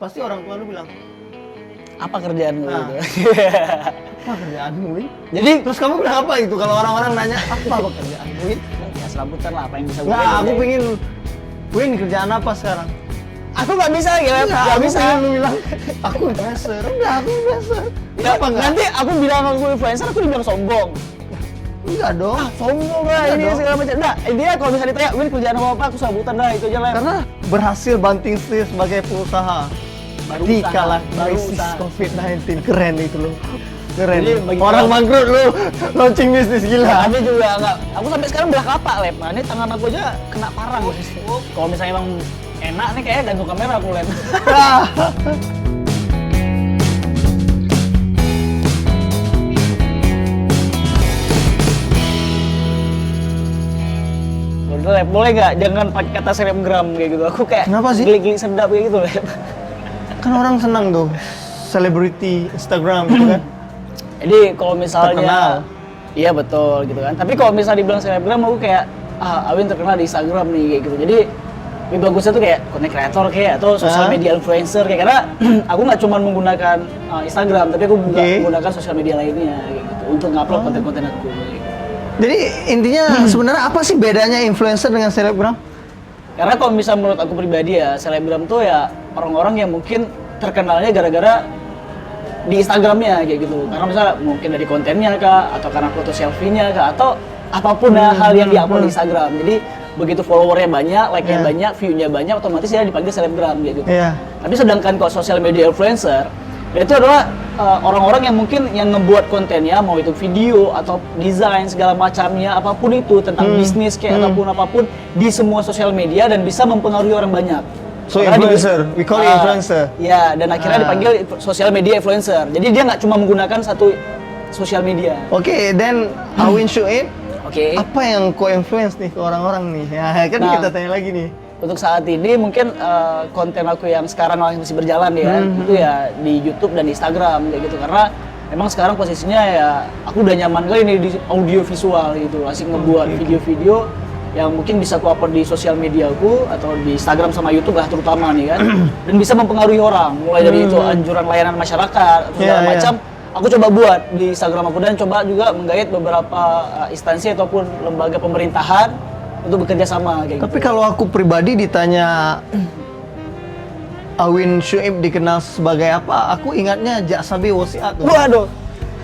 pasti orang tua lu bilang, apa kerjaanmu Nah. gitu. apa kerjaanmu, Win? Jadi Terus kamu bilang apa itu kalau orang-orang nanya, apa pekerjaanmu, Win? ya serabutan lah apa yang bisa gue Nggak, pegang. aku pengen, Win kerjaan apa sekarang? Aku nggak bisa gitu, Nggak, nggak aku bisa. pengen lu bilang, aku influencer. Enggak, aku influencer. Kenapa enggak? Nanti aku bilang aku influencer, aku dibilang sombong. Enggak dong. Sombong lah Iya ini dong. segala macam. Nah, intinya kalau misalnya ditanya, Win kerjaan apa aku serabutan dah itu aja lah. Karena berhasil banting setir sebagai pengusaha Baru di usaha, kala baru krisis usaha. COVID-19. Keren itu loh. Keren. Jadi bagi Orang kamu- bangkrut lu launching bisnis gila. Tapi juga enggak, aku sampai sekarang belah kapak lep. Nah, ini tangan aku aja kena parang. Kalau misalnya emang enak nih kayaknya gantung kamera aku lep. Udah lep, boleh nggak jangan pakai kata selebgram kayak gitu. Aku kayak Kenapa sih? geli-geli sedap kayak gitu lep. Kan orang senang tuh selebriti Instagram gitu kan. Jadi kalau misalnya Terkenal. iya betul gitu kan. Tapi kalau misalnya dibilang selebgram aku kayak Awin terkenal di Instagram nih kayak gitu. Jadi lebih bagusnya tuh kayak content creator kayak atau sosial media influencer kayak karena aku nggak cuma menggunakan Instagram tapi aku juga Oke. menggunakan sosial media lainnya kayak gitu untuk ngupload konten-konten aku. Kayak gitu. Jadi intinya sebenarnya apa sih bedanya influencer dengan selebgram? Karena kalau misalnya menurut aku pribadi ya selebgram tuh ya orang-orang yang mungkin terkenalnya gara-gara di Instagramnya kayak gitu. Karena misalnya mungkin dari kontennya kah, atau karena foto selfie-nya kah, atau apapun hal yang diupload di Instagram. Jadi begitu followernya banyak, like-nya Iya. banyak, view-nya banyak, otomatis dia dipanggil selebgram kayak gitu. Iya. Tapi sedangkan kalau sosial media influencer, itu adalah orang-orang yang mungkin yang ngebuat kontennya, mau itu video atau desain segala macamnya, apapun itu tentang bisnis kayak ataupun apapun di semua sosial media dan bisa mempengaruhi orang banyak. So Karena influencer, we call it influencer. Ya, dan akhirnya dipanggil sosial media influencer. Jadi dia nggak cuma menggunakan satu sosial media. Oke, then Awin Syuib, Oke. apa yang co-influence nih ke orang-orang nih? Ya kan Nah. kita tanya lagi nih. Untuk saat ini mungkin konten aku yang sekarang masih berjalan ya, itu ya di YouTube dan di Instagram kayak gitu karena emang sekarang posisinya ya aku udah nyaman kali nih di audio visual gitu, asik ngebuat video-video yang mungkin bisa aku upload di sosial media aku atau di Instagram sama YouTube lah terutama nih kan dan bisa mempengaruhi orang mulai dari itu anjuran layanan masyarakat atau segala Iya, iya. macam aku coba buat di Instagram aku dan coba juga menggait beberapa instansi ataupun lembaga pemerintahan untuk bekerja sama kayak Tapi gitu. kalau aku pribadi ditanya Awin Syuib dikenal sebagai apa? Aku ingatnya Jaksabe Wasiat. Waduh.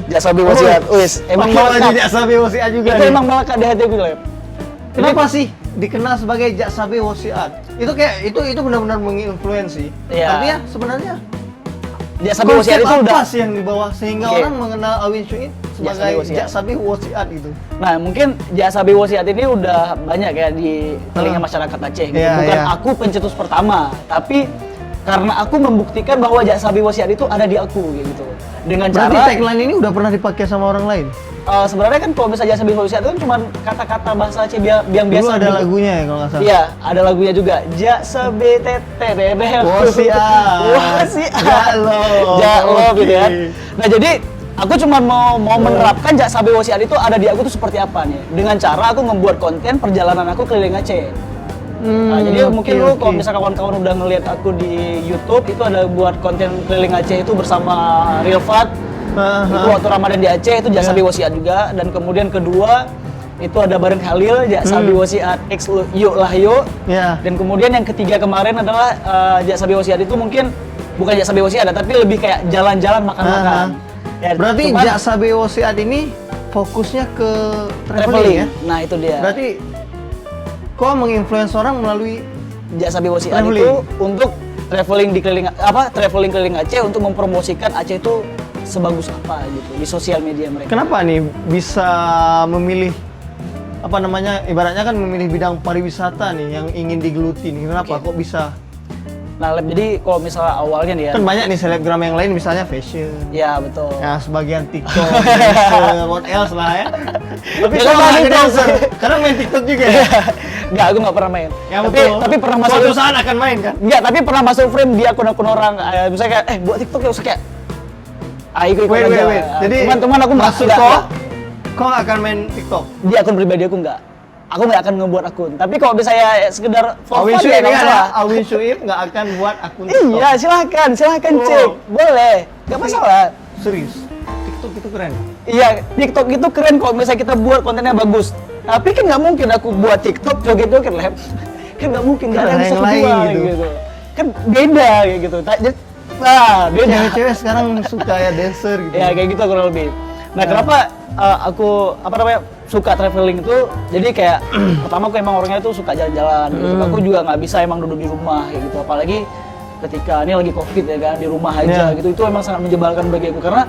Jaksabe Wasiat. Wis, emang Pakai baju melekat. Jaksabe Wasiat juga Itu nih. emang melekat di hati aku, Lep. Kenapa sih dikenal sebagai Jaksabe Wasiat? Itu kayak itu benar-benar menginfluensi. Iya. Artinya sebenarnya Jaksabe konsep Wasiat itu apa udah. sih yang dibawa sehingga Oke. orang mengenal Awin Syuib sebagai Jaksabe Wasiat. Jaksabe Wasiat gitu. Nah, mungkin Jaksabe Wasiat ini udah banyak ya di telinga masyarakat Aceh gitu. Iya, Bukan iya. aku pencetus pertama, tapi karena aku membuktikan bahwa Jaksabe Wasiat itu ada di aku gitu. Dengan Berarti cara tagline ini udah pernah dipakai sama orang lain? sebenarnya kan kalau misalnya Jaksabe Wasiat itu kan cuma kata-kata bahasa Aceh yang Dulu biasa ada gitu. lagunya ya kalau nggak salah. Iya, ada lagunya juga. Jaksabe tete Wasiat. Wasiat. Jalo. Jalo gitu kan. Oke. Nah, jadi aku cuma mau menerapkan Jaksabe Wasiat itu ada di aku tuh seperti apa nih. Dengan cara aku membuat konten perjalanan aku keliling Aceh. Nah, jadi mungkin lu kalau misalnya kawan-kawan udah ngelihat aku di YouTube itu ada buat konten keliling Aceh itu bersama Real Fat. Itu waktu Ramadan di Aceh itu Jaksabe Wasiat juga dan kemudian kedua itu ada bareng Khalil Jaksabe Wasiat X Yuk lah Yuk. Ya. Dan kemudian yang ketiga kemarin adalah Jaksabe Wasiat itu mungkin bukan Jaksabe Wasiat tapi lebih kayak jalan-jalan makan-makan. Ya, Berarti cuman Jaksabe Wasiat ini fokusnya ke traveling traveling. ya? Nah, itu dia. Berarti kok menginfluence orang melalui Jaksabe Wasiat traveling. itu untuk traveling keliling Aceh untuk mempromosikan Aceh itu sebagus apa gitu di sosial media mereka. kenapa nih bisa memilih apa namanya ibaratnya kan memilih bidang pariwisata nih yang ingin digeluti nih. Kenapa Oke. kok bisa? Nah, Lep, jadi kalau misalnya awalnya nih ya. Kan banyak nih selebgram yang lain misalnya fashion. Ya, betul. Ya sebagian TikTok, dancer, what else lah ya. Tapi Ya, saya kan nggak TikTok. dancer, karena main TikTok juga ya. Enggak, aku nggak pernah main. Ya tapi betul. tapi pernah masuk Suatu saat akan main kan? Enggak, tapi pernah masuk frame di akun-akun orang. Misalnya kayak buat TikTok ya usah kayak ikut Wait. aja. Jadi teman-teman aku masuk nggak kok akan main TikTok. di akun pribadi aku enggak. aku nggak akan ngebuat akun. Tapi kalau misalnya sekedar for Awin fun ya Syuib nggak masalah. Awin Syuib nggak akan buat akun TikTok. Iya, silahkan Oh. cek, boleh, nggak masalah. Serius, TikTok itu keren. Iya, TikTok itu keren kalau misalnya kita buat kontennya bagus. Tapi kan nggak mungkin aku buat TikTok joget-joget lah. Kan nggak mungkin, nggak ada yang bisa Yang lain kedua gitu. Kan beda kayak gitu. Nah, beda. Cewek-cewek sekarang suka ya dancer gitu. Ya kayak gitu kurang lebih. Nah, Ya. kenapa aku suka traveling itu? Jadi kayak pertama aku emang orangnya tuh suka jalan-jalan. Gitu. Aku juga nggak bisa emang duduk di rumah kayak gitu. Apalagi ketika ini lagi COVID ya kan, di rumah aja Ya. gitu. Itu emang sangat menjebalkan bagi aku karena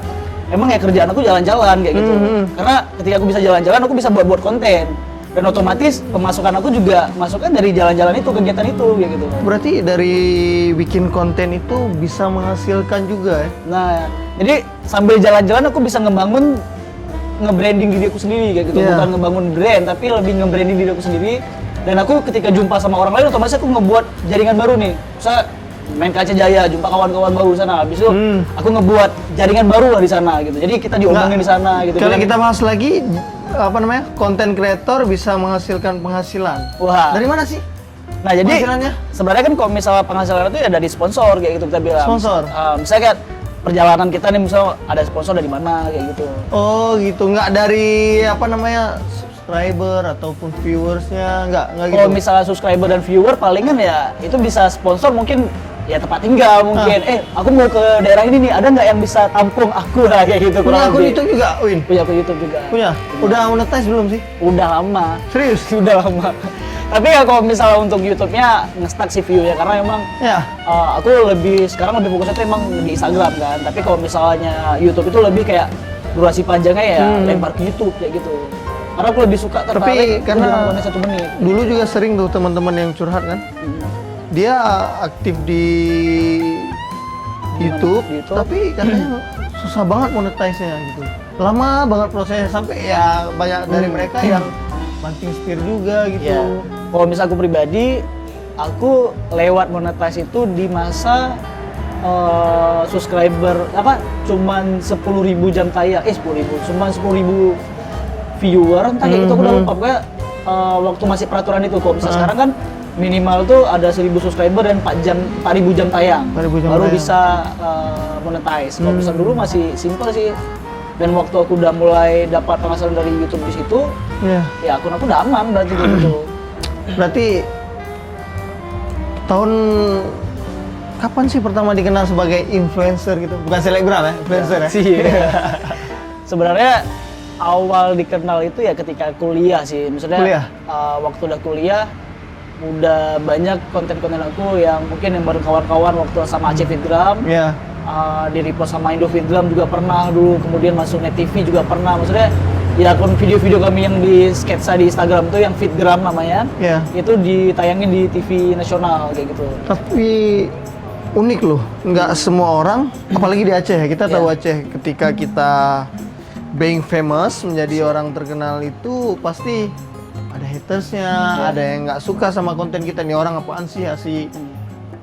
emang ya kerjaan aku jalan-jalan kayak gitu. Karena ketika aku bisa jalan-jalan, aku bisa buat konten. Dan otomatis pemasukan aku juga masukkan dari jalan-jalan itu, kegiatan itu kayak gitu. Berarti dari bikin konten itu bisa menghasilkan juga ya? Nah, jadi sambil jalan-jalan aku bisa nge-branding diri aku sendiri kayak gitu. Iya. Bukan ngebangun brand, tapi lebih nge-branding diri aku sendiri. Dan aku ketika jumpa sama orang lain, otomatis aku ngebuat jaringan baru nih. Misalnya main ke Aceh Jaya, jumpa kawan-kawan baru di sana. Habis itu aku ngebuat jaringan baru lah di sana gitu. Jadi kita diomongin di sana gitu. Kalau Bilang, kita bahas lagi, apa namanya, konten kreator bisa menghasilkan penghasilan. wah. Dari mana sih? Nah, jadi Penghasilannya? sebenarnya kan kalau misalnya penghasilan itu ya dari sponsor kayak gitu kita bilang. Sponsor? Misalnya kayak perjalanan kita nih misalnya ada sponsor dari mana kayak gitu. Oh gitu, nggak dari apa namanya subscriber ataupun viewersnya, nggak gitu. Kalau misalnya subscriber dan viewer palingan ya itu bisa sponsor mungkin ya tempat tinggal mungkin. Aku mau ke daerah ini nih, ada nggak yang bisa tampung aku lah kayak gitu. Punya kurang akun lebih. YouTube juga, Win? Punya akun YouTube juga. Punya? Udah monetize belum sih? Udah lama. Serius? Udah lama. Tapi ya kalau misalnya untuk YouTube-nya nge-stuck sih view-nya karena emang Ya. aku sekarang lebih fokusnya tuh emang di Instagram kan. Tapi kalau misalnya YouTube itu lebih kayak durasi panjangnya ya lempar ke YouTube kayak gitu. Karena aku lebih suka tertarik Tapi karena dengan konten 1 menit. dulu juga sering tuh teman-teman yang curhat kan, dia aktif di YouTube, Di YouTube. tapi katanya susah banget monetize-nya gitu. Lama banget prosesnya sampai ya banyak dari mereka yang banting setir juga gitu. Ya, kalau misal aku pribadi, aku lewat monetize itu di masa subscriber cuman 10.000 jam tayang, 10.000, cuman 10.000 viewer, entah kayak gitu aku udah lupa. Pokoknya waktu masih peraturan itu kok. Misal sekarang kan minimal tuh ada 1.000 subscriber dan 4.000 jam tayang, 4.000 jam baru tayang. bisa monetize. Kalau misal dulu masih simple sih. Dan waktu aku udah mulai dapat penghasilan dari YouTube di situ, Ya. ya akun aku udah aman berarti gitu. Berarti tahun kapan sih pertama dikenal sebagai influencer gitu? Bukan selebgram ya, influencer ya? Sih. Sebenarnya awal dikenal itu ya ketika kuliah sih. Maksudnya Kuliah? Waktu udah kuliah udah banyak konten-konten aku yang mungkin yang bareng kawan-kawan waktu sama Aceh Fitgram. Ya. Di repost sama Indo Fitgram juga pernah dulu, kemudian masuk Net TV juga pernah. Maksudnya ya akun video-video kami yang di sketsa di Instagram tuh yang Fitgram namanya. Ya. Itu ditayangin di TV nasional kayak gitu. Tapi unik loh, nggak semua orang, apalagi di Aceh ya, kita tahu Aceh ketika kita being famous, menjadi orang terkenal itu pasti ada hatersnya, ada yang nggak suka sama konten kita, nih orang apaan sih, asli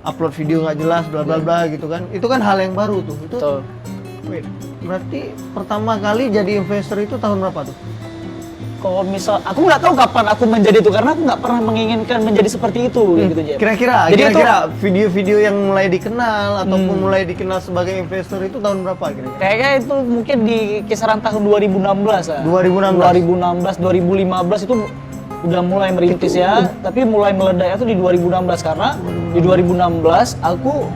upload video nggak jelas, bla bla bla gitu kan. Itu kan hal yang baru tuh. Itu, Betul. wait, berarti pertama kali jadi influencer itu tahun berapa tuh? Kalau misal, aku nggak tahu kapan aku menjadi itu karena aku nggak pernah menginginkan menjadi seperti itu gitu Jeb. Kira-kira, Jadi kira-kira video-video yang mulai dikenal ataupun mulai dikenal sebagai influencer itu tahun berapa kira-kira? Kayaknya itu mungkin di kisaran tahun 2016 lah. 2016. 2015 itu udah mulai merintis ya, tapi mulai meledaknya tuh di 2016 karena di 2016 aku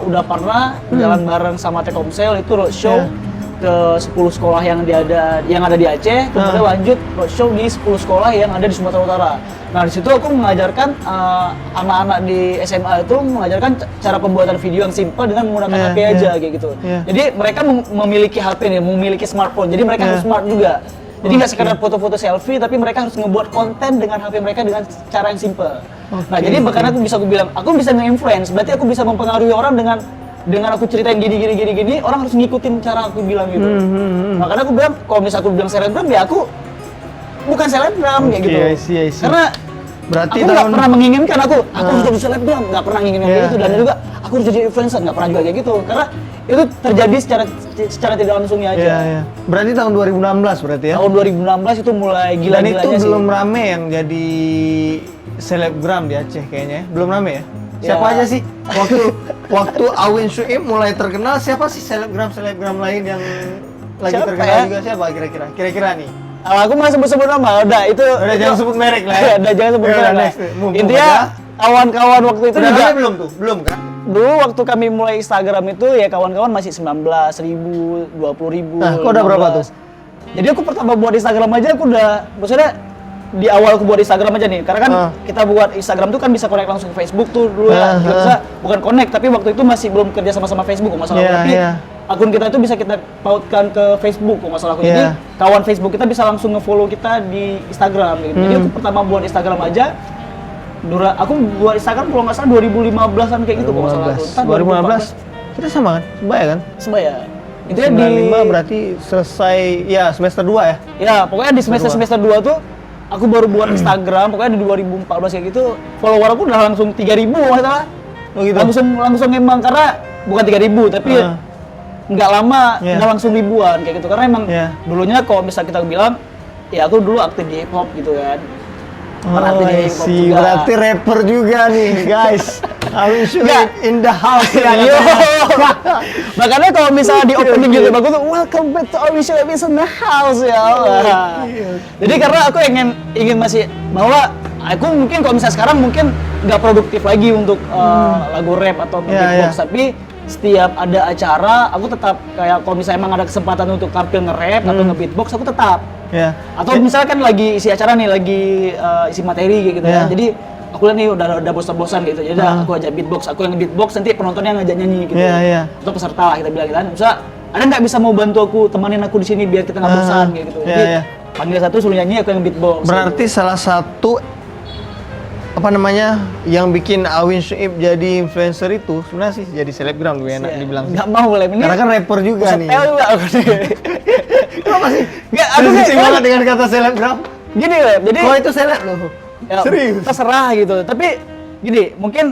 udah pernah jalan bareng sama Telkomsel itu roadshow ke 10 sekolah yang ada di Aceh, kemudian lanjut roadshow di 10 sekolah yang ada di Sumatera Utara. Nah, di situ aku mengajarkan anak-anak di SMA itu mengajarkan cara pembuatan video yang simpel dengan menggunakan HP aja kayak gitu. Jadi mereka memiliki HP nih, memiliki smartphone. Jadi mereka harus smart juga. Jadi nggak sekedar foto-foto selfie, tapi mereka harus ngebuat konten dengan HP mereka dengan cara yang simple. Nah, jadi bahkan aku bilang, aku bisa nge-influence, berarti aku bisa mempengaruhi orang dengan aku ceritain gini, orang harus ngikutin cara aku bilang gitu. Makanya aku bilang, kalau misalnya aku bilang selebgram, ya aku bukan selebgram kayak gitu. I see. Karena Berarti aku nggak pernah menginginkan aku harus jadi selebgram, nggak pernah menginginkan kayak gitu. Dan juga aku harus jadi influencer, nggak pernah juga kayak gitu. Karena itu terjadi secara tidak langsungnya aja. Iya. Berarti tahun 2016 berarti ya? Tahun 2016 itu mulai Dan gila-gilanya itu sih. belum rame yang jadi selebgram di Aceh kayaknya ya? Belum rame ya? Siapa Ya. aja sih? Waktu Awin Syuib mulai terkenal, siapa sih selebgram lain yang lagi Siapa terkenal ya? juga siapa kira-kira? Kira-kira nih? Aku mau sebut-sebut nama, udah itu. Udah jangan sebut merek lah ya. Udah jangan sebut Ya, merek udah, lah. next. Mumpung Intinya aja. kawan-kawan waktu itu Udah juga. rame belum tuh? Belum kan? Dulu waktu kami mulai Instagram itu ya kawan-kawan masih 19.000, 20.000. Nah, kau udah berapa 15. tuh? Jadi aku pertama buat Instagram aja aku udah, maksudnya di awal aku buat Instagram aja nih, karena kan kita buat Instagram tuh kan bisa connect langsung ke Facebook tuh dulu ya. Bisa bukan connect, tapi waktu itu masih belum kerja sama Facebook kok masalah. Tapi akun kita itu bisa kita pautkan ke Facebook kok masalah aku. Jadi kawan Facebook kita bisa langsung nge-follow kita di Instagram gitu. Jadi aku pertama buat Instagram aja. Aku buat Instagram kalau nggak salah 2015-an kayak gitu kok masalah aku. Entah 2015. Kita sama kan? Sebaya kan? Sebaya. Intinya 95 berarti selesai ya semester 2 ya? Ya, pokoknya di semester 2 tuh aku baru buat Instagram, pokoknya di 2014 kayak gitu, follower aku udah langsung 3.000 nggak salah. Oh gitu? Langsung emang, karena bukan 3.000 tapi nggak lama udah langsung ribuan kayak gitu, karena emang dulunya kalau misal kita bilang, ya aku dulu aktif di hip hop gitu kan. Berarti rapper juga nih guys. Awin Syuib in the house ya. Makanya kalau misalnya di opening YouTube aku tuh welcome back to Awin Syuib is in the house ya Allah. Jadi karena aku ingin masih bahwa aku mungkin kalau misalnya sekarang mungkin nggak produktif lagi untuk lagu rap atau beatbox, tapi setiap ada acara aku tetap kayak kalau misalnya emang ada kesempatan untuk tampil nge-rap atau nge-beatbox aku tetap. Atau misalkan lagi isi acara nih, lagi isi materi gitu ya. Jadi aku lihat nih udah bosan-bosan gitu. Jadi aku ajak beatbox, aku yang beatbox, nanti penontonnya ngajak nyanyi gitu. Atau peserta lah kita bilang gitu kan. Misalnya ada nggak bisa mau bantu aku, temanin aku di sini biar kita nggak bosan kayak gitu. Jadi panggil satu suruh nyanyi, aku yang beatbox. Berarti gitu. salah satu apa namanya yang bikin Awin Syuib jadi influencer itu sebenarnya sih jadi selebgram lebih enak dibilang. Nggak mau boleh. Karena kan rapper juga nih. Juga aku nih. Kenapa sih? Nggak, aku sensitif banget dengan kata selebgram. Gini Lep, jadi Kok itu seleb loh? ya, Serius? terserah gitu. Tapi gini, mungkin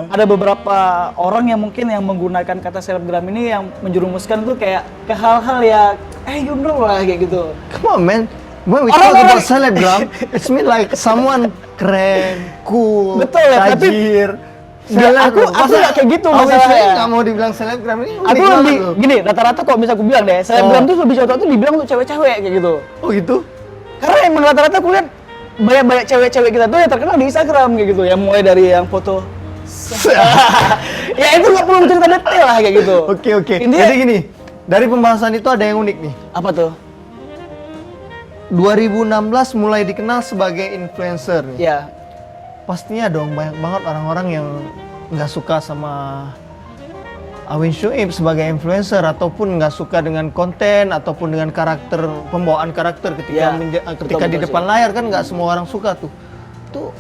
ada beberapa orang yang mungkin yang menggunakan kata selebgram ini yang menjerumuskan tuh kayak ke hal-hal ya, you know lah kayak gitu. Come on man. When we talk about selebgram, it's mean like someone keren, cool, Betul ya, tapi tajir. aku nggak kayak gitu masalahnya. Nggak mau dibilang selebgram ini. Aku lebih gini, rata-rata kok bisa aku bilang deh, selebgram tuh lebih cocok tuh dibilang tuh cewek-cewek kayak gitu. Oh gitu? Karena emang rata-rata aku lihat banyak cewek-cewek kita tuh yang terkenal di Instagram kayak gitu, yang mulai dari yang foto ya itu nggak perlu cerita detail lah kayak gitu. Oke. Intinya, jadi gini, dari pembahasan itu ada yang unik nih. apa tuh? 2016 mulai dikenal sebagai influencer nih. Ya, Pastinya dong banyak banget orang-orang yang nggak suka sama Awin Syuib sebagai influencer ataupun nggak suka dengan konten ataupun dengan pembawaan karakter ketika ketika di depan layar kan nggak semua orang suka tuh. Itu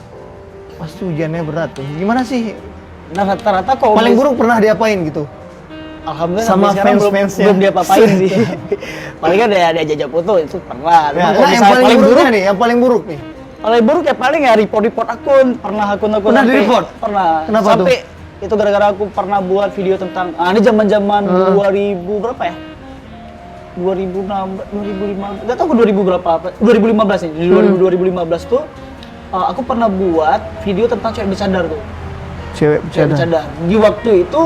pasti ujiannya berat tuh. Gimana sih? nah rata-rata kok Paling buruk pernah diapain gitu? alhamdulillah sama sampai sekarang fans-fansnya. belum diapa-apain sih. Paling ada jajak foto itu pernah. Ya, Kalau yang misalnya paling buruk nih, yang paling buruk nih. paling buruk ya paling ya report akun. Pernah akun-akun Pernah sampai- di-report? Pernah. Kenapa sampai itu gara-gara aku pernah buat video tentang ini zaman-zaman 2000 berapa ya? 2015, nggak tahu ke 2000 berapa, 2015 nih, di 2015 tuh aku pernah buat video tentang cewek bercadar tuh. Cewek Cewek bercadar. Di waktu itu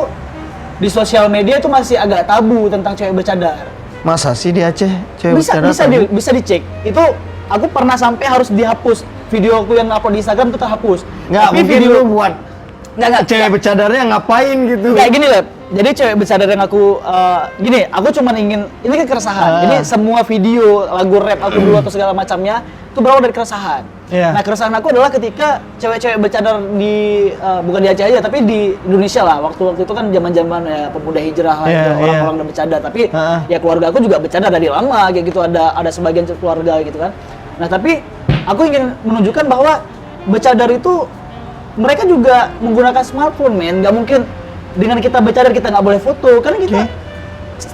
di sosial media itu masih agak tabu tentang cewek bercadar. Masa sih di Aceh cewek bercadar? Bisa dicek. Itu aku pernah sampai harus dihapus. Video aku yang upload di Instagram itu terhapus. Nggak, Tapi mungkin lu buat nggak cewek bercadarnya ngapain gitu? kayak gini Lep. Jadi cewek bercadar yang aku gini, aku cuman ingin ini kan keresahan. Jadi semua video lagu rap aku dulu atau segala macamnya itu berawal dari keresahan. Nah, keresahan aku adalah ketika cewek-cewek bercadar di bukan di Aceh aja tapi di Indonesia lah. Waktu itu kan zaman-zaman ya pemuda hijrah lah, orang-orang udah bercadar. Tapi ya keluarga aku juga bercadar dari lama kayak gitu, ada sebagian keluarga gitu kan. Nah, tapi aku ingin menunjukkan bahwa bercadar itu mereka juga menggunakan smartphone, men. Nggak mungkin dengan kita bercadar kita nggak boleh foto, kan kita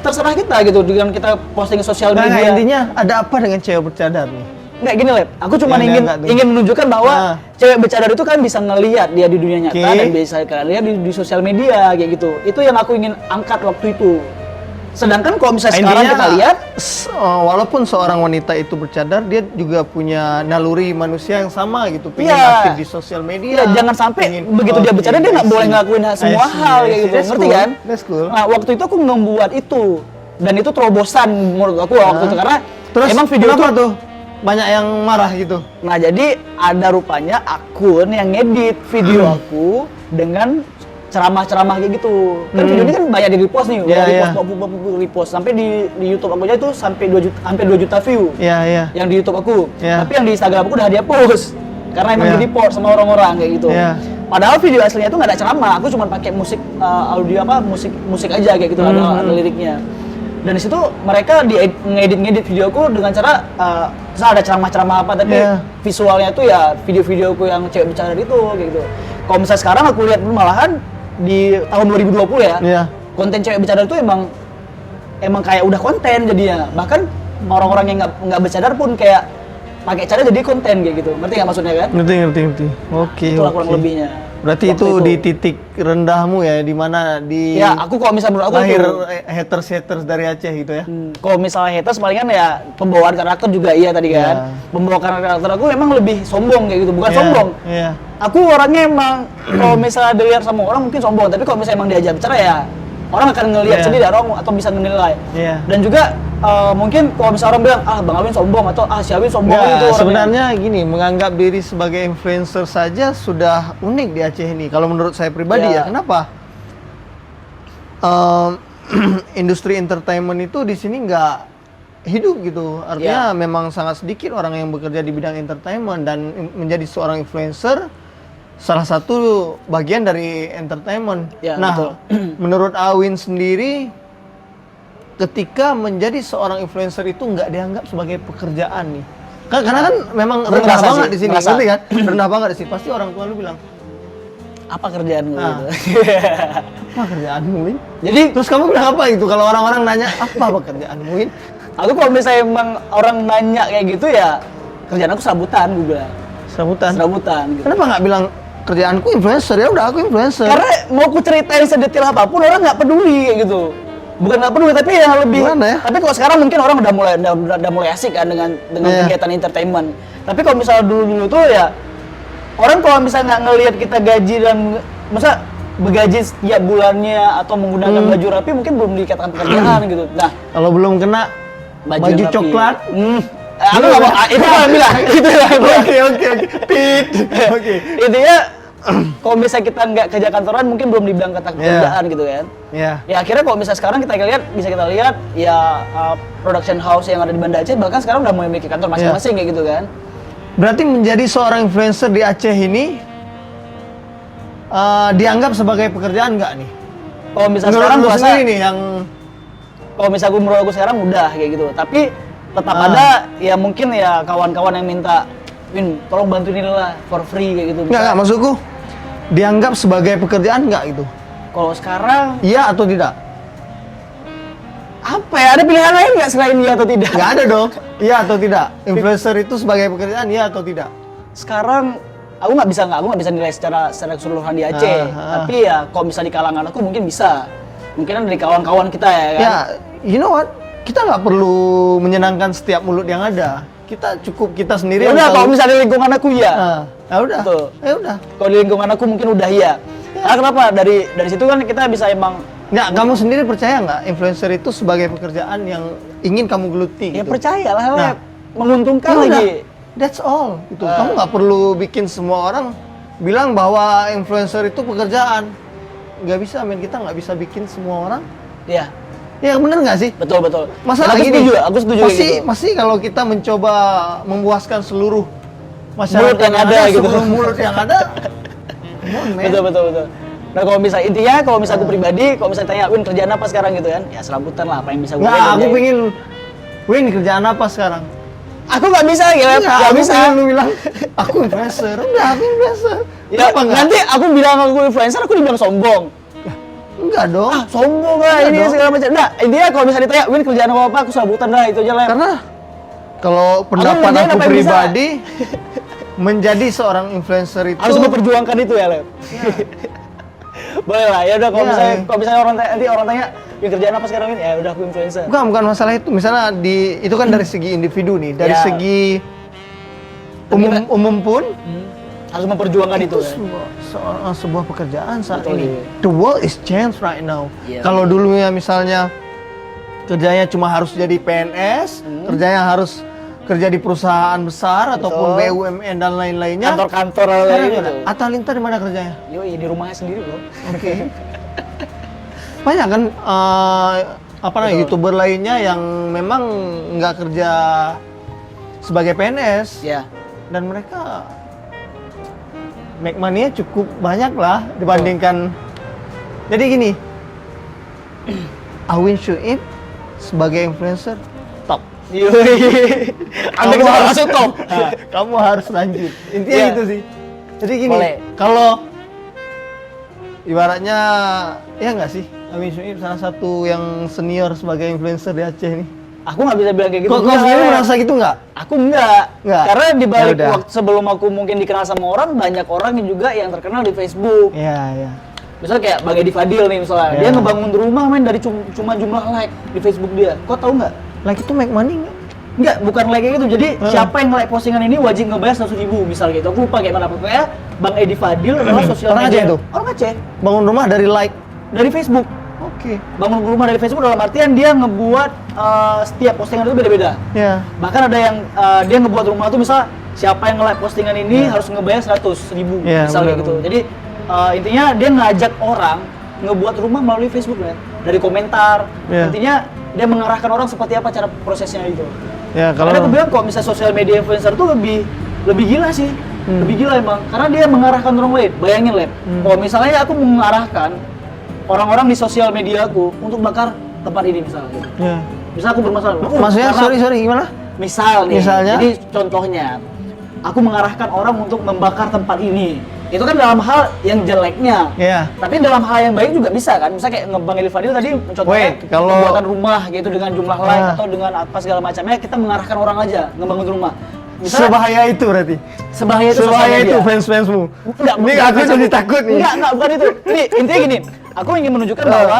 terserah kita gitu dengan kita posting sosial media. Intinya ada apa dengan cewek bercadar nih? Nggak gini Lep, aku cuma Ya, ingin nggak tuh. ingin menunjukkan bahwa Ah. cewek bercadar itu kan bisa ngelihat dia di dunia nyata Oke. dan bisa kalian lihat di sosial media kayak gitu. Itu yang aku ingin angkat waktu itu. Sedangkan kalau misalnya sekarang Intinya, kita lihat, walaupun seorang wanita itu bercadar, dia juga punya naluri manusia yang sama gitu, pengen Iya. aktif di sosial media. ya jangan sampai pengen- begitu dia Oke, bercadar dia nggak I boleh see. ngelakuin semua I see, hal I kayak see. gitu, That's ngerti cool. kan? That's cool. Nah waktu itu aku membuat itu dan itu terobosan menurut aku waktu itu karena Terus emang video kenapa itu tuh banyak yang marah gitu? Nah jadi ada rupanya akun yang ngedit video aku dengan ceramah-ceramah kayak gitu. Kan video ini kan banyak di repost nih, Iya, repost sampai di YouTube aku aja itu sampai 2 juta, hampir 2 juta view. Iya, iya. Yang di YouTube aku. Iya. Tapi yang di Instagram aku udah dia post. Karena emang Iya. di report sama orang-orang kayak gitu. Iya. Padahal video aslinya itu nggak ada ceramah, aku cuma pakai musik audio musik aja kayak gitu, ada liriknya. Dan di situ mereka ngedit videoku dengan cara misalnya ada ceramah-ceramah apa tapi Iya. visualnya tuh ya video-videoku yang cewek bercadar itu kayak gitu. Kalau misalnya sekarang aku lihat malahan di tahun 2020 ya, Iya. konten cewek bercadar itu emang kayak udah konten jadinya. Bahkan orang-orang yang nggak bercadar pun kayak pakai cadar jadi konten kayak gitu. Ngerti nggak maksudnya kan? Ngerti. Oke, Itulah oke. kurang lebihnya. Berarti Waktu itu di titik rendahmu ya, di mana di Ya, aku kalau misalnya menurut aku lahir tuh, haters dari Aceh gitu ya. kalau misalnya haters palingan ya pembawaan karakter juga iya tadi kan. Iya. Pembawaan karakter aku emang lebih sombong kayak gitu, bukan Iya, sombong. Iya. Aku orangnya emang kalau misalnya dilihat sama orang mungkin sombong, tapi kalau misalnya emang diajak bicara ya orang akan ngelihat Iya. sendiri atau bisa menilai. Iya. Dan juga mungkin kalau misalnya orang bilang Bang Awin sombong atau si Awin sombong Nggak, itu orangnya. sebenarnya gini, menganggap diri sebagai influencer saja sudah unik di Aceh ini. Kalau menurut saya pribadi Ya. ya, kenapa? Industri entertainment itu di sini nggak hidup gitu. Artinya memang sangat sedikit orang yang bekerja di bidang entertainment dan menjadi seorang influencer salah satu bagian dari entertainment. Ya, nah, betul. menurut Awin sendiri, ketika menjadi seorang influencer itu nggak dianggap sebagai pekerjaan nih. Karena kan memang Aku rendah ngerasa banget sih, di sini, ngerasa. ngerti kan? Rendah banget di sini. Pasti orang tua lu bilang, Apa kerjaanmu Nah. gitu. apa kerjaanmu, Win? Jadi Terus kamu bilang apa itu kalau orang-orang nanya, apa pekerjaanmu, Win? aku kalau misalnya emang orang nanya kayak gitu ya kerjaan aku serabutan gue bilang. Sambutan. Serabutan gitu. Kenapa nggak bilang kerjaanku influencer? Ya udah, aku influencer. Karena mau aku ceritain sedetail apapun orang nggak peduli kayak gitu. Bukan nggak peduli tapi ya lebih. Gimana ya? Tapi kalau sekarang mungkin orang udah mulai asik kan dengan Iya. kegiatan entertainment. Tapi kalau misalnya dulu tuh ya orang kalau misalnya nggak ngelihat kita gaji dan masa bergaji setiap bulannya atau menggunakan baju rapi mungkin belum dikatakan pekerjaan gitu. Nah, Kalau belum kena baju yang rapi. coklat. Aku nggak mau. Itu yang bilang. Itu yang bilang. Oke. Pit. Oke. Intinya kalau misalnya kita nggak kerja kantoran mungkin belum dibilang kata pekerjaan gitu kan. Ya. Ya akhirnya kalau misalnya sekarang kita lihat bisa kita lihat ya production house yang ada di Banda Aceh bahkan sekarang udah memiliki kantor masing-masing kayak gitu kan. Berarti menjadi seorang influencer di Aceh ini dianggap sebagai pekerjaan nggak nih? Kalau misalnya Menurut sekarang lu gua rasa sendiri nih yang kalau misalnya menurut aku sekarang udah kayak gitu. Tapi tetap ada ya mungkin ya kawan-kawan yang minta Win tolong bantuin ini lah for free kayak gitu. nggak maksudku dianggap sebagai pekerjaan nggak itu? Kalau sekarang Iya atau tidak? apa ya ada pilihan lain nggak selain iya atau tidak? Nggak ada dong. Iya atau tidak? Influencer itu sebagai pekerjaan iya atau tidak? Sekarang aku nggak bisa nilai secara keseluruhan di Aceh. Tapi ya kalau bisa di kalangan aku mungkin bisa. Mungkin dari kawan-kawan kita ya kan. Ya, you know what? Kita nggak perlu menyenangkan setiap mulut yang ada. Kita cukup kita sendiri. Ya yang udah tahu. kalau misalnya di lingkungan aku ya. Ya udah. Betul. Ya udah. Kalau di lingkungan aku mungkin udah iya. Karena kenapa? Dari situ kan kita bisa emang Nggak, kamu sendiri percaya nggak influencer itu sebagai pekerjaan yang ingin kamu geluti? ya gitu? percayalah Nah. Lep. Menguntungkan Ya udah, lagi. that's all. Gitu. Kamu nggak perlu bikin semua orang bilang bahwa influencer itu pekerjaan. Nggak bisa, men. Kita nggak bisa bikin semua orang. Ya, Ya bener nggak sih? betul. Masalah aku gini, setuju, aku setuju kayak gitu. Pasti kalau kita mencoba memuaskan seluruh masyarakat Mulut yang ada gitu. seluruh mulut yang ada, come on, man. Betul. Nah kalau misalnya intinya kalau misalnya aku pribadi, kalau misalnya tanya Win kerjaan apa sekarang gitu kan? Ya serabutan lah apa yang bisa gue Nggak, aku pengen, Win kerjaan apa sekarang? Aku nggak bisa ya, nggak aku bisa. pengen lu bilang, aku influencer. Enggak, aku influencer. Ya, Kenapa enggak? nanti aku bilang aku influencer, aku dibilang sombong. Enggak dong. Sombong lah Enggak ini dong. segala macam. Nah, intinya kalau misalnya ditanya Win kerjaan apa aku serabutan lah itu aja lah. Karena Kalau pendapat ngerjain aku apa yang bisa. pribadi, menjadi seorang influencer itu Harus memperjuangkan itu ya, Lep. Boleh lah, ya udah kalau Iya, misalnya iya. kalau misalnya nanti orang tanya, "Ya kerjaan apa sekarang ini?" Ya udah aku influencer. bukan masalah itu. Misalnya itu kan dari segi individu nih, dari Ya. segi Tapi umum pun Harus memperjuangkan itu ya. sebuah pekerjaan saat Betul, ini. iya. The world is changed right now. Iya. Kalau dulunya misalnya kerjanya cuma harus jadi PNS, kerjanya harus kerja di perusahaan besar ataupun BUMN dan lain-lainnya. Kantor-kantor Sekarang lain gimana? gitu. Atta Linta di mana kerjanya? Yoi, di rumahnya sendiri, Bro. Oke. Banyak kan YouTuber lainnya yang memang nggak kerja sebagai PNS Ya. dan mereka make money-nya cukup banyak lah dibandingkan. Jadi gini, Awin Syuib sebagai influencer top. Yoi. Anda Kamu bisa harus masuk top. Kamu harus lanjut. Intinya Iya. gitu sih. Jadi gini, Boleh. kalau ibaratnya ya nggak sih, Awin Syuib salah satu yang senior sebagai influencer di Aceh nih. Aku nggak bisa bilang kayak gitu. Kok sendiri merasa gitu nggak? Aku enggak. Nggak? Karena di balik Ya udah. waktu sebelum aku mungkin dikenal sama orang, banyak orang yang juga yang terkenal di Facebook. Iya, iya. Misalnya kayak Bang Edi Fadil nih misalnya, Ya. dia ngebangun rumah main dari cuma jumlah like di Facebook dia. Kau tahu nggak? Like itu make money nggak? Enggak, bukan like kayak gitu. Jadi siapa yang like postingan ini wajib ngebayar 100.000 misal gitu. Aku lupa kayak mana pokoknya. Bang Edi Fadil adalah sosial Orang media. Aceh itu? Orang Aceh. Bangun rumah dari like. Dari Facebook. Oke. Bangun rumah dari Facebook dalam artian dia ngebuat setiap postingan itu beda-beda. Ya. Bahkan ada yang dia ngebuat rumah tuh misal siapa yang nge-like postingan ini harus ngebayar 100.000 Ya, misal kayak benar, gitu. benar. Jadi intinya dia ngajak orang ngebuat rumah melalui Facebook kan. Dari komentar. Ya. Intinya dia mengarahkan orang seperti apa cara prosesnya gitu. Ya Karena aku kalau bilang kok misalnya sosial media influencer tuh lebih gila sih. Lebih gila emang. Karena dia mengarahkan orang lain. Bayangin, Lep. Kalau misalnya aku mengarahkan orang-orang di sosial media aku untuk bakar tempat ini misalnya. Gitu. ya. Misal aku bermasalah. Maksudnya karena- sorry gimana? Misal nih, Misalnya? jadi contohnya, aku mengarahkan orang untuk membakar tempat ini. Itu kan dalam hal yang jeleknya. Iya. Tapi dalam hal yang baik juga bisa kan. Misalnya kayak Bang Eli Fadil tadi contohnya Wait, kalau- pembuatan rumah gitu dengan jumlah like Ah. atau dengan apa segala macamnya, kita mengarahkan orang aja ngebangun rumah. Misalnya Sebahaya itu berarti. sebahaya itu sosial Sebahaya itu media. fans-fansmu. Enggak, Ini bukan aku fans jadi takut nih. Enggak, bukan itu. Ini intinya gini, aku ingin menunjukkan bahwa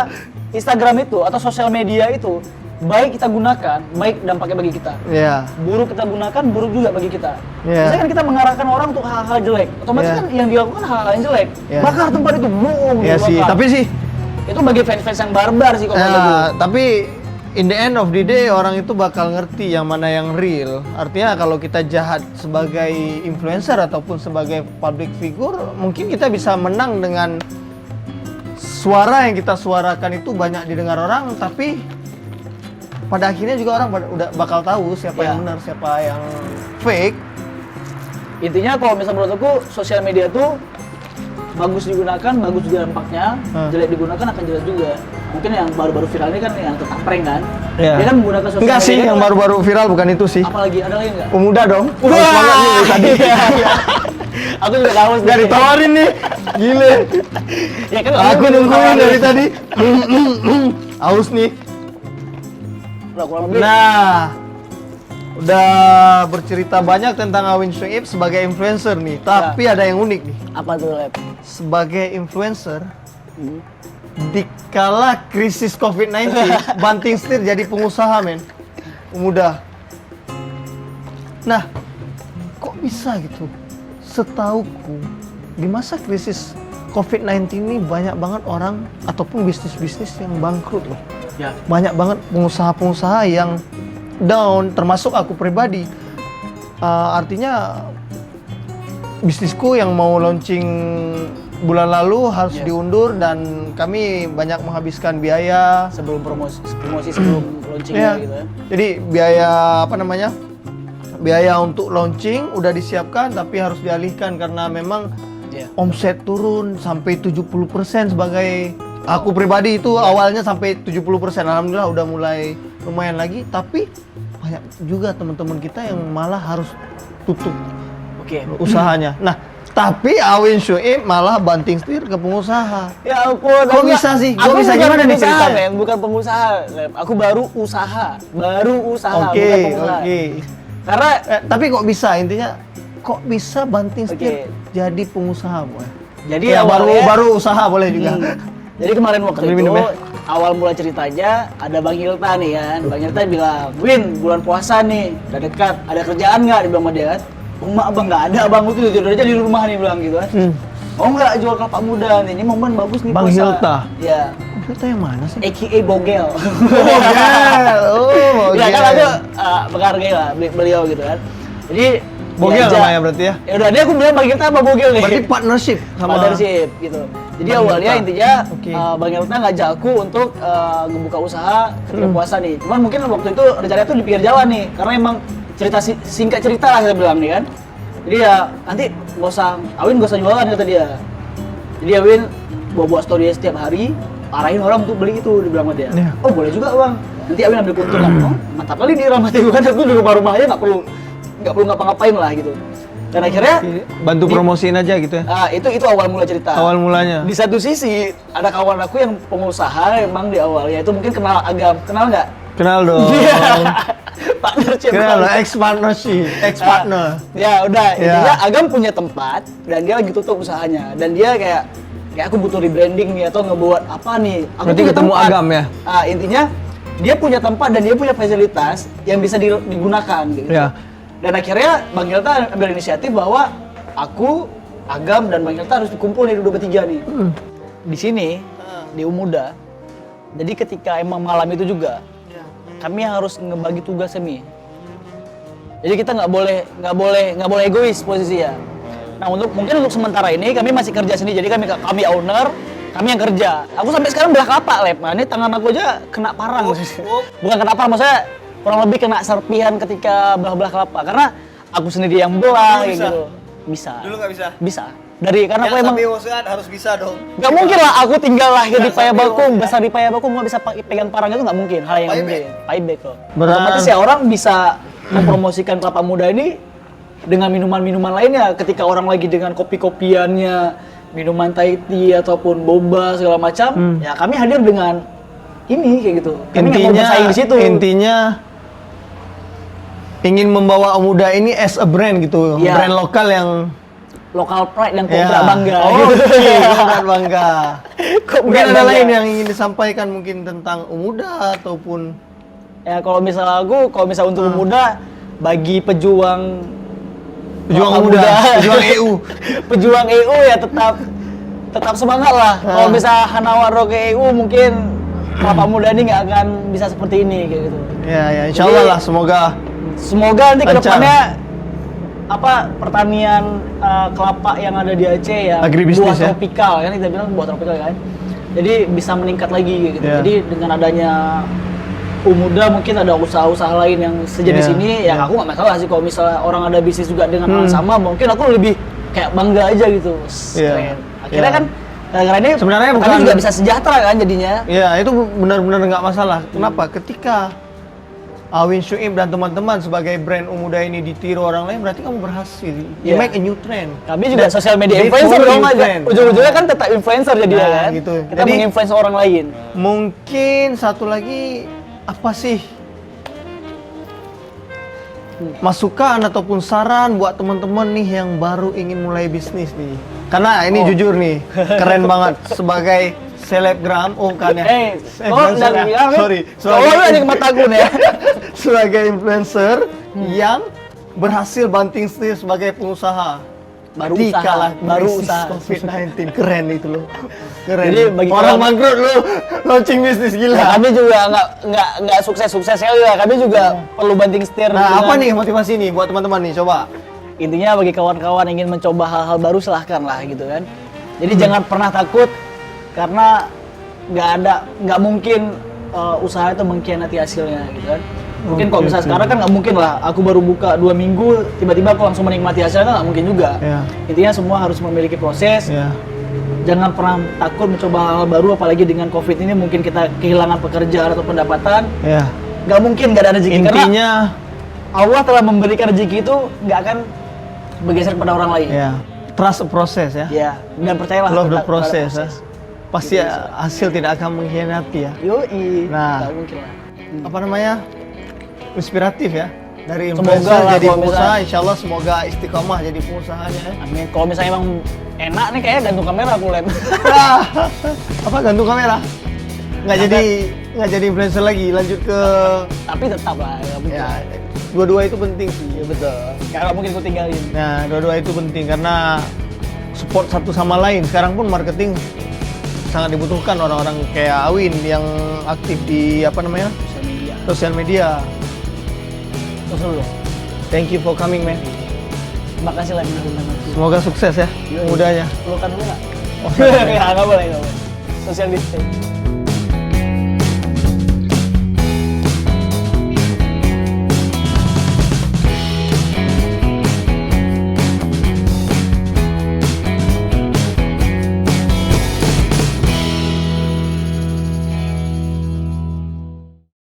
Instagram itu atau sosial media itu baik kita gunakan, baik dampaknya bagi kita. Iya. Buruk kita gunakan, buruk juga bagi kita. Iya. Misalnya kan kita mengarahkan orang untuk hal-hal jelek, otomatis Iya. kan yang dilakukan hal-hal yang jelek. Iya. Bakar tempat itu, boom, Iya sih, dibakar. tapi sih itu bagi fans-fans yang barbar sih kalau menurut gue. tapi in the end of the day orang itu bakal ngerti yang mana yang real. Artinya kalau kita jahat sebagai influencer ataupun sebagai public figure, mungkin kita bisa menang dengan suara yang kita suarakan itu banyak didengar orang, tapi pada akhirnya juga orang udah bakal tahu siapa Ya. yang benar, siapa yang fake. Intinya kalau misalnya menurut aku sosial media tuh bagus digunakan, bagus juga dampaknya, jelek digunakan akan jelek juga. Mungkin yang baru-baru viral ini kan yang tentang prank kan. Iya. Dia kan menggunakan sosial Enggak media. sih, itu yang kan- baru-baru viral bukan itu sih. Apalagi ada lagi enggak? Pemuda dong. Wah, Haus banget nih dari tadi. iya. Aku juga haus Nggak nih. ditawarin nih. Gile. Ya kan Aku nungguin dari tadi. Haus nih. Udah kurang lebih. Nah, udah bercerita banyak tentang Awin Syuib sebagai influencer nih. Tapi ada yang unik nih. Apa tuh, Lep? Sebagai influencer, dikala krisis COVID-19, banting setir jadi pengusaha, men. Pemuda. Nah, kok bisa gitu? Setauku, di masa krisis COVID-19 ini banyak banget orang ataupun bisnis-bisnis yang bangkrut loh. Ya. Banyak banget pengusaha-pengusaha yang down, termasuk aku pribadi. Artinya bisnisku yang mau launching bulan lalu harus diundur dan kami banyak menghabiskan biaya. Sebelum promosi sebelum launching Iya. gitu ya. Jadi biaya apa namanya? Biaya untuk launching udah disiapkan tapi harus dialihkan karena memang Iya. omset turun sampai 70% sebagai aku pribadi itu awalnya sampai 70%. Alhamdulillah udah mulai lumayan lagi, tapi banyak juga teman-teman kita yang malah harus tutup Oke. usahanya. Nah, tapi Awin Syuib malah banting setir ke pengusaha. Ya ampun. Kok bisa sih? Kok bisa? bukan Gimana nih pengusaha, ceritanya? Lem. Bukan pengusaha, Lem. Aku baru usaha. Baru usaha, Oke, bukan pengusaha. oke. Karena Tapi kok bisa intinya? Kok bisa banting Oke. setir jadi pengusaha, Boy? jadi Ya awalnya baru usaha boleh juga. Jadi kemarin waktu Sambil itu minum ya. awal mula ceritanya ada Bang Hilta nih kan. Bang Hilta bilang, "Win, bulan puasa nih, udah dekat. Ada kerjaan nggak?" Dibilang sama dia kan. "Emak Bang nggak ada, Bang. Itu tidur aja di rumah nih," bilang gitu kan. "Mau nggak jual kelapa muda nih? Ini momen bagus nih Bang puasa." Hilta? Iya. Kita yang mana sih? AKA Bogel. Bogel. Oh, Ya Bogel. kan aku menghargai lah beliau gitu kan. Jadi Bogel diajak- namanya berarti ya? Ya udah, dia aku bilang Bang Hilta sama Bogel nih. Berarti partnership sama Partnership gitu. Jadi Bang awalnya Hilta. intinya Oke. Bang Hilta ngajak aku untuk ngebuka usaha ketika puasa nih. Cuman mungkin waktu itu rencananya tuh di pinggir jalan nih, karena emang singkat cerita lah saya bilang nih kan. Jadi ya nanti Awin gak usah jualan kata dia. Jadi Awin buat story setiap hari, arahin orang untuk beli itu, dibilang sama dia. Iya. Oh boleh juga Bang. Nanti Awin ambil keuntungan. Oh mantap kali nih Rahmat itu kan, aku di rumah aja nggak perlu ngapa-ngapain lah gitu. Dan akhirnya bantu promosiin aja gitu ya. itu awal mula cerita. Awal mulanya. Di satu sisi ada kawan aku yang pengusaha emang di awalnya itu mungkin kenal nggak? Kenal dong. Iya. Partnership. Kenal dong, ex-partner. Ya udah, Ya. intinya Agam punya tempat dan dia lagi tutup usahanya dan dia kayak aku butuh rebranding nih atau ngebuat apa nih. Aku Berarti punya ketemu tempat. Agam ya? Intinya dia punya tempat dan dia punya fasilitas yang bisa digunakan gitu. Ya. Dan akhirnya Bang Hilta ambil inisiatif bahwa aku, Agam, dan Bang Hilta harus dikumpul nih dua bertiga nih. Di sini, di Umuda. Jadi ketika emang malam itu juga, kami harus ngebagi tugas Mi. Jadi kita nggak boleh egois posisinya. Nah mungkin untuk sementara ini kami masih kerja sendiri. Jadi kami owner, kami yang kerja. Aku sampai sekarang belah kelapa, Lep. Nah, ini tangan aku aja kena parang. Bukan kena parang, maksudnya kurang lebih kena serpihan ketika belah-belah kelapa. Karena aku sendiri yang belah kayak gitu. Bisa. Dulu nggak bisa? Bisa. Karena aku emang harus bisa dong. nggak mungkin lah aku tinggal lahir di Payabakum, besar di Payabakum nggak bisa pegang parang itu nggak mungkin. Hal yang mungkin. Payback loh. Otomatis ya orang bisa mempromosikan kelapa muda ini dengan minuman-minuman lainnya. Ketika orang lagi dengan kopi-kopiannya, minuman Thai tea ataupun boba segala macam, ya kami hadir dengan ini kayak gitu. Kami nggak mau bersaing di situ. Intinya ingin membawa Umuda ini as a brand gitu, Iya. brand lokal yang Local pride dan ya. kopra bangga. Oh, gitu. kopra bangga. Kok Mungkin ada bangga? lain yang ingin disampaikan mungkin tentang Umuda ataupun Ya kalau misalnya untuk pemuda, bagi pejuang pejuang Muda. Umuda, pejuang EU. pejuang EU ya tetap semangat lah. Kalau misalnya Hanawaro ke EU mungkin kelapa muda ini nggak akan bisa seperti ini kayak gitu. Ya, insya Allah Jadi- lah, Semoga nanti Lancar. kedepannya pertanian kelapa yang ada di Aceh ya Agribisnis buah ya? tropikal kan kita bilang buah tropikal kan. Jadi bisa meningkat lagi kayak gitu. Ya. Jadi dengan adanya Umuda mungkin ada usaha-usaha lain yang sejenis Ya, ini ya ya. aku nggak masalah sih kalau misalnya orang ada bisnis juga dengan hal yang sama mungkin aku lebih kayak bangga aja gitu. Ya, Keren. Akhirnya ya. kan gara-gara ini Sebenarnya kami bukan- juga bisa sejahtera kan jadinya. Ya, itu benar-benar nggak masalah. Kenapa? Ketika Awin Syuib dan teman-teman sebagai brand Umuda ini ditiru orang lain, berarti kamu berhasil. You Iya. make a new trend. Kami juga Dan sosial media they influencer follow dong you aja. trend. Ujung-ujungnya kan tetap influencer jadinya Nah, kan. gitu. Kita Jadi- menginfluence orang lain. Mungkin satu lagi apa sih masukan ataupun saran buat teman-teman nih yang baru ingin mulai bisnis nih? Karena ini jujur nih, keren banget sebagai selebgram, kan ya? Influencer ya? Sorry, Lu aja ke mataku nih ya. sebagai influencer yang berhasil banting setir sebagai pengusaha. Baru Di usaha, kala baru krisis usaha. COVID-19, keren itu loh. Keren. Jadi bagi orang kawan- bangkrut lu launching bisnis gila. Ya, kami juga nggak sukses sekali ya. Kami juga perlu banting setir. Nah, dengan- apa nih motivasi nih buat teman-teman nih? Coba. Intinya bagi kawan-kawan yang ingin mencoba hal-hal baru silahkan lah gitu kan. Jadi jangan pernah takut karena nggak mungkin usaha itu mengkhianati hasilnya gitu kan. Mungkin kalau misalnya sekarang kan nggak mungkin lah. Aku baru buka 2 minggu tiba-tiba aku langsung menikmati hasilnya kan nggak mungkin juga. Ya. Intinya semua harus memiliki proses. Ya. Jangan pernah takut mencoba hal baru apalagi dengan Covid ini mungkin kita kehilangan pekerjaan atau pendapatan. Ya. Nggak mungkin nggak ada rezeki karena Intinya Allah telah memberikan rezeki itu nggak akan bergeser kepada orang lain. ya, trust a process ya. Ya, dan percayalah Love the terhadap process ya. proses. Pasti hasil tidak akan mengkhianati ya. Yoi. Nah. Nggak mungkin lah. Apa namanya? Inspiratif ya. Dari Semoga influencer lah jadi kalau pengusaha, misalnya- insya Allah semoga istiqomah jadi pengusahanya. Ya. Amin. Kalau misalnya emang enak nih kayaknya gantung kamera aku lihat. Apa gantung kamera? Nggak jadi influencer lagi, lanjut ke Tapi tetap lah ya, betul. ya dua-dua itu penting sih. Ya betul. Nggak mungkin aku tinggalin. Nah, dua-dua itu penting karena support satu sama lain. Sekarang pun marketing sangat dibutuhkan orang-orang kayak Awin yang aktif di apa namanya? Sosial media. Sosial media. Terus dulu. Thank you for coming, man. Makasih lah undang aku. Semoga sukses ya Yoi. mudanya. Pelukan dulu nggak? Oh, Ya nggak boleh nggak boleh. Social distancing.